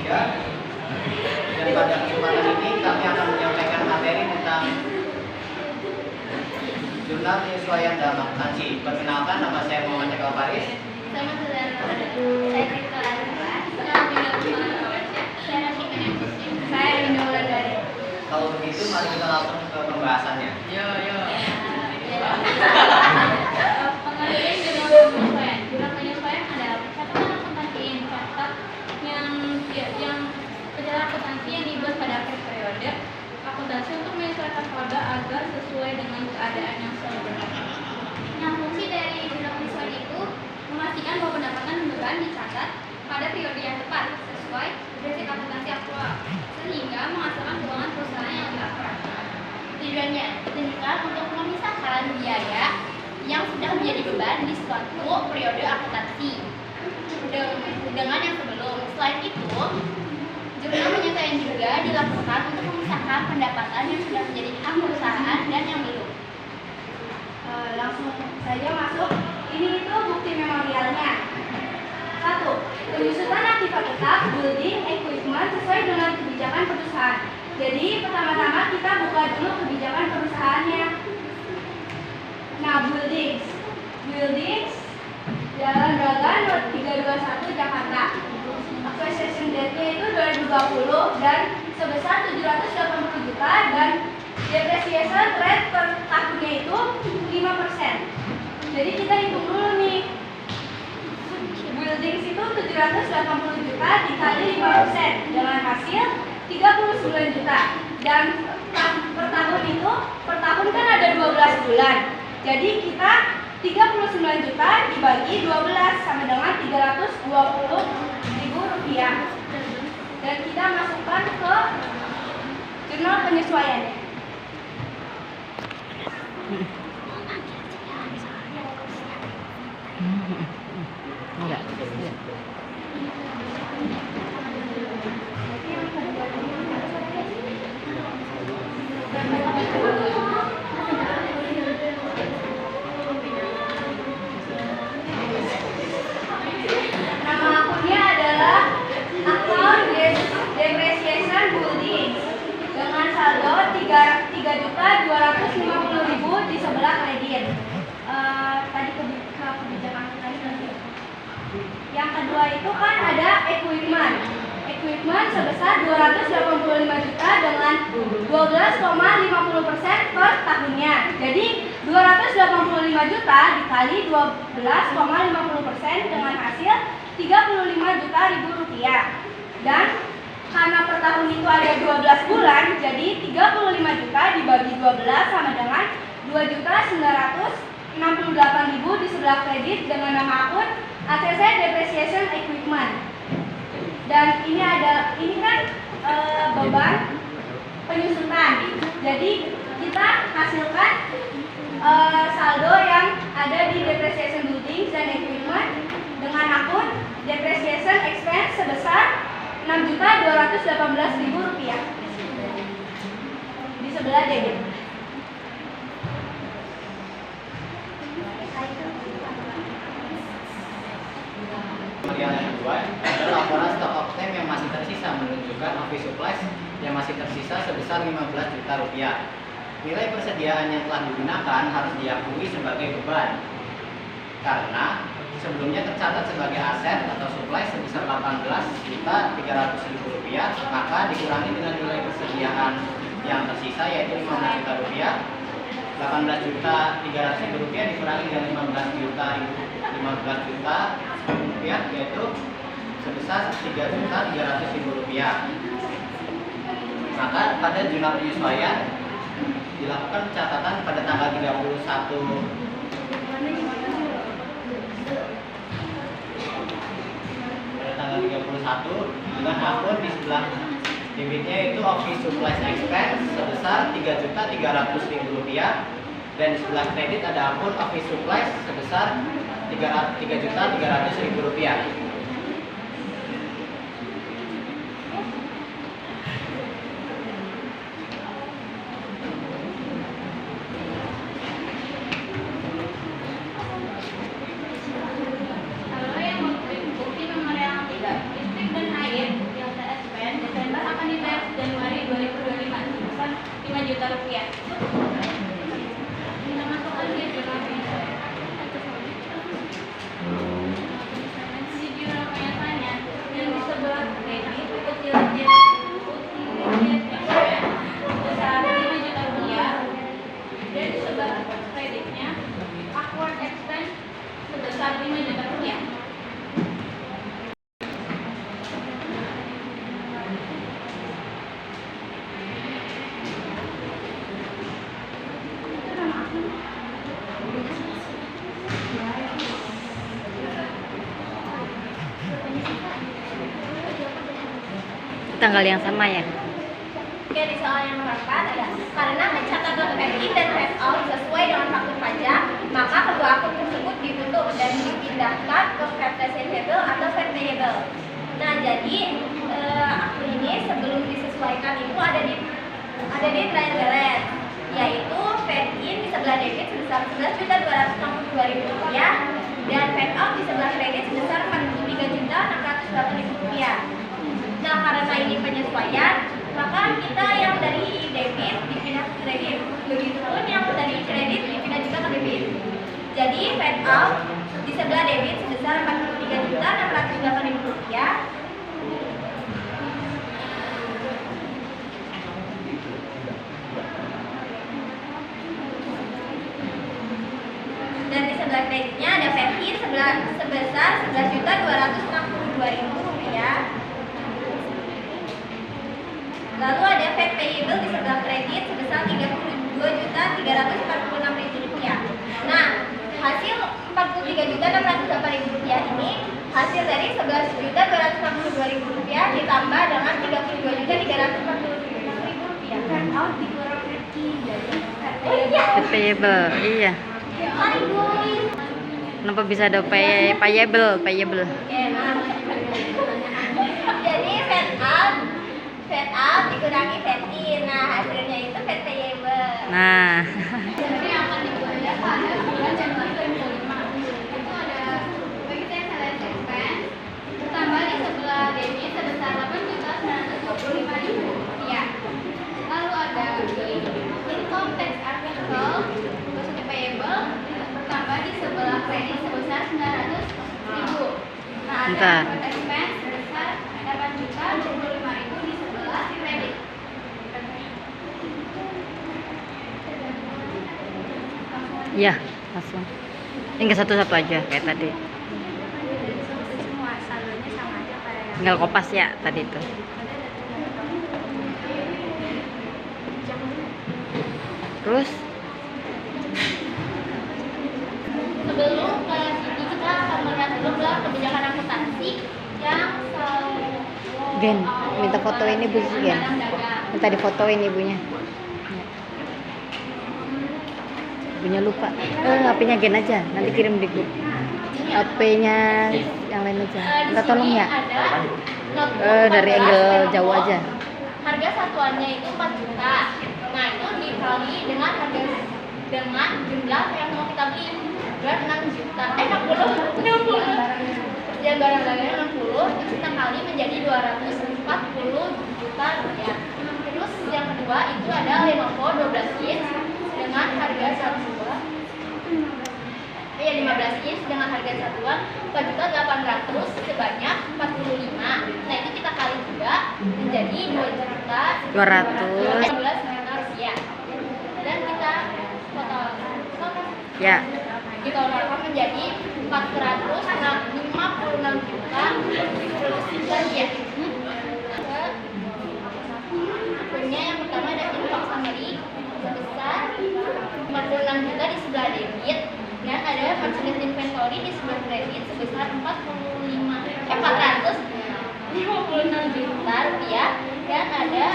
3. Dan pada kesempatan ini kami akan menyampaikan materi tentang jurnal penyesuaian dalam akuntansi. Perkenalkan, nama saya Muhammad Eka Faris. Sama saudara saya Rika Anwar. Saya Rafika Nafisi. Saya Rindu Wulandari. Kalau begitu, mari kita langsung ke pembahasannya. Pengertian jurnal penyesuaian. Jurnal penyesuaian adalah catatan akuntansi yang dicatat yang perjalanan akuntansi yang dibuat pada akhir periode akuntansi untuk menyesuaikan saldo agar sesuai dengan keadaan yang selalu berlaku. Nah, fungsi dari jurnal penyesuaian itu memastikan bahwa pendapatan dan beban dicatat pada periode yang tepat sesuai basic akuntansi aktual sehingga menghasilkan keuangan perusahaan yang lebih akurat. Tujuannya ditujukan untuk memisahkan biaya yang sudah menjadi beban di suatu periode akuntansi dengan yang sebelum. Selain itu, jurnal penyesuaian juga dilakukan untuk memisahkan pendapatan yang sudah menjadi hak perusahaan dan yang belum. Langsung saja masuk. Ini itu bukti memorialnya. 1. Penyusutan aktiva tetap, building, equipment sesuai dengan kebijakan perusahaan. Jadi pertama-tama kita buka dulu kebijakan perusahaannya. Nah, buildings, Jalan Braga No. 321 Jakarta. Acquisition date-nya itu 2020 dan sebesar 780 juta dan depreciation rate per tahunnya itu 5%. Jadi kita hitung dulu nih. Buildings itu 780 juta dikali 5% dengan hasil 39 juta. Dan per tahun itu, per tahun kan ada 12 bulan. Jadi kita 39 juta dibagi 12 sama dengan 320.000 rupiah. Dan kita masukkan ke jurnal penyesuaiannya. Nama akunnya adalah akun depreciation building dengan saldo 3.250.000 di sebelah kredit. Tadi kebijakan tadi. Yang kedua itu kan ada equipment sebesar 285 juta dengan 12,50% per tahunnya. Jadi 285 juta dikali 12,50% dengan hasil 35 juta rupiah. Dan karena per tahun itu ada 12 bulan, jadi 35 juta dibagi 12 sama dengan 2.968.000 di sebelah kredit dengan nama akun ACC Depreciation Equipment. Dan ini kan beban penyusutan. Jadi kita hasilkan saldo yang ada di depreciation buildings dan equipment dengan akun depreciation expense sebesar 6.218.000 rupiah di sebelah debit. Yang kedua adalah laporan stock of time yang masih tersisa menunjukkan office supplies yang masih tersisa sebesar 15 juta rupiah. Nilai persediaan yang telah digunakan harus diakui sebagai beban karena sebelumnya tercatat sebagai aset atau supplies sebesar 18.300.000 rupiah, maka dikurangi dengan nilai persediaan yang tersisa yaitu 15 juta rupiah. 18.300.000 rupiah dikurangi dengan 15 juta rupiah yaitu sebesar 3.300.000 rupiah. Maka pada jurnal penyesuaian dilakukan pencatatan pada tanggal 31 dengan akun di sebelah debitnya itu office supplies expense sebesar 3.300.000 rupiah dan di sebelah kredit ada akun office supplies sebesar 3.300.000 rupiah. Kalau yang bukti memorial yang tidak listrik dan air yang rupiah. Kita masukkan di jurnal penyelesaian. Di jurnal penyelesaian yang di sebelah kredit utility besar 5 juta rupiah, dan di sebelah kreditnya awkward expense sebesar 5 juta rupiah. Tanggal yang sama ya. Oke, di soal yang nomor 4 ada karena mencatat fade in dan fade out sesuai dengan faktur pajak, maka kedua akun tersebut ditutup dan dipindahkan ke fade receivable atau fade payable. Nah, jadi akun ini sebelum disesuaikan itu ada di trial balance, yaitu fade in di sebelah debit sebesar 11.262.000 rupiah dan fade out di sebelah kredit sebesar 43.608.000 rupiah. Nah, karena ini penyesuaian, maka kita yang dari debit dipindah ke kredit, begitupun yang dari kredit dipindah juga ke debit. Jadi fade out di sebelah debit sebesar 43.608.000 rupiah dan di sebelah kreditnya ada fade in sebesar 11.262.000 rupiah. Lalu ada fade payable di sebelah kredit sebesar 32.346.000 rupiah. Nah, hasil 43.608.000 rupiah ini hasil dari 11.262.000 rupiah ditambah dengan 32.346.000 rupiah. Fade out dikurang jadi Payable, iya. Kenapa bisa ada payable? Oke, nah. Jadi fade out dikurangi fade in. Nah, hasilnya itu fade payable. Nah, Jadi yang akan dibayar pada bulan Januari 2005 itu ada bagi saya sales expense tambah di sebelah debit sebesar 8.925.000 rupiah. Lalu ada di income tax article maksudnya payable tambah di sebelah kredit sebesar 900.000. Nah, ada Bentar. expense sebesar 8.025.000 di sebelah kredit. iya langsung. Tinggal satu-satu aja kayak tadi. Semua saldonya sama aja pada yang Tinggal kopas ya tadi itu. Terus Sebelum ke sini kita akan melihat dulu dalam kebijakan akuntansi yang selalu Gen, minta foto ini Bu Gen. Minta difotoin ibunya. Ibunya lupa. HP-nya Gen aja, nanti kirim di grup. HP-nya yang lain aja. Minta tolong ya. Dari angle jauh aja. Harga satuannya itu 4 juta. Nah, itu dikali dengan jumlah yang mau kita beli. Berarti 6 juta. 60. Dan barang-barangnya 60 terus kita kali menjadi 240 juta rupiah. Terus yang kedua itu ada Lenovo 12 inch dengan harga satuan 15 inch dengan harga satuan 4.800.000 sebanyak 45. Nah, itu kita kali juga menjadi 2.200.000 rupiah. Dan kita totalkan Ya. ditotalkan menjadi 456 juta rupiah. Akunnya yang pertama ada income summary sebesar 46 juta di sebelah debit dan ada merchandise inventory di sebelah kredit sebesar 456 juta rupiah dan ada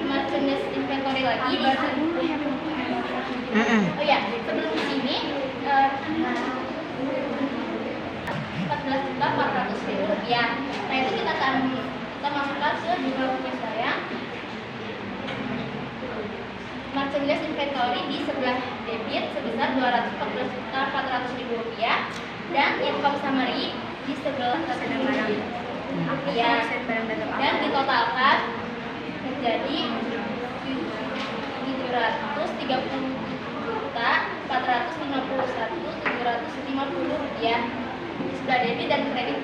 merchandise inventory lagi di oh ya, sebelum di sini 14.400.000 rupiah. Nah, itu kita masukkan ke jumlah penyelesaian merchandise inventory di sebelah debit sebesar 214.400.000 rupiah dan income summary di sebelah rupiah dan ditotalkan menjadi Rupiah. Sudah debit dan kredit.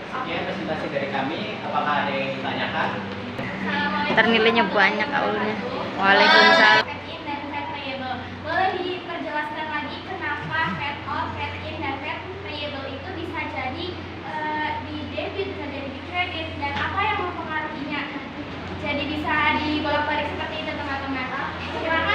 Sekian presentasi dari kami. Apakah ada yang ditanyakan? Ntar nilainya banyak aulnya. Waalaikumsalam. Fed in dan Fed payable. Boleh diperjelaskan lagi kenapa Fed out, Fed in dan Fed payable itu bisa jadi di debit, bisa jadi di kredit, dan apa yang mempengaruhinya? Jadi bisa dibolak-balik seperti itu teman-teman. Terima